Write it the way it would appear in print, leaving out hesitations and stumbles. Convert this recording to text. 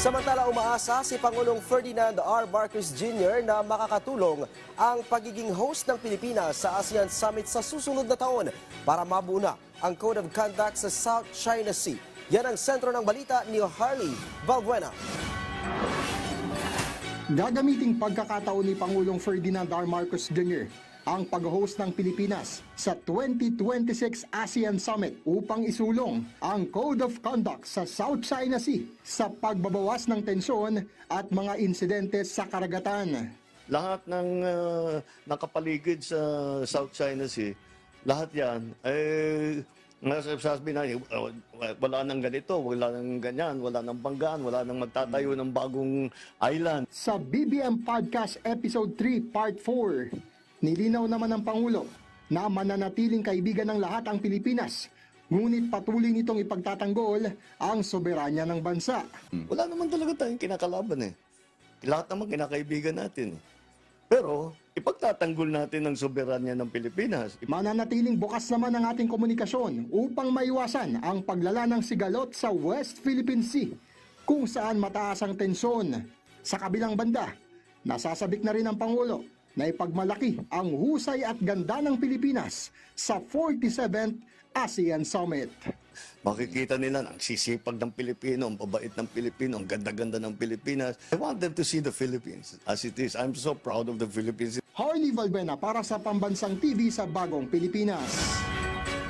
Samantala umaasa si Pangulong Ferdinand R. Marcos Jr. na makakatulong ang pagiging host ng Pilipinas sa ASEAN Summit sa susunod na taon para mabuo na ang Code of Conduct sa South China Sea. Yan ang sentro ng balita ni Harley Valbuena. Gagamiting pagkakataon ni Pangulong Ferdinand R. Marcos Jr. ang pag-host ng Pilipinas sa 2026 ASEAN Summit upang isulong ang Code of Conduct sa South China Sea sa pagbabawas ng tensyon at mga insidente sa karagatan. Lahat ng nakapaligid sa South China Sea, lahat yan, sabi na, wala nang ganito, wala nang ganyan, wala nang banggaan, wala nang magtatayo ng bagong island. Sa BBM Podcast Episode 3 Part 4, nilinaw naman ng Pangulo na mananatiling kaibigan ng lahat ang Pilipinas, ngunit patuloy nitong ipagtatanggol ang soberanya ng bansa. Wala naman talaga tayong kinakalaban eh. Lahat naman kinakaibigan natin. Pero ipagtatanggol natin ang soberanya ng Pilipinas. Mananatiling bukas naman ang ating komunikasyon upang maiwasan ang paglala ng sigalot sa West Philippine Sea, kung saan mataas ang tensyon. Sa kabilang banda, nasasabik na rin ang Pangulo na ipagmalaki ang husay at ganda ng Pilipinas sa 47th ASEAN Summit. Makikita nila ang sisipag ng Pilipino, ang babait ng Pilipino, ang ganda-ganda ng Pilipinas. I want them to see the Philippines as it is. I'm so proud of the Philippines. Harley Valbuena para sa Pambansang TV sa Bagong Pilipinas.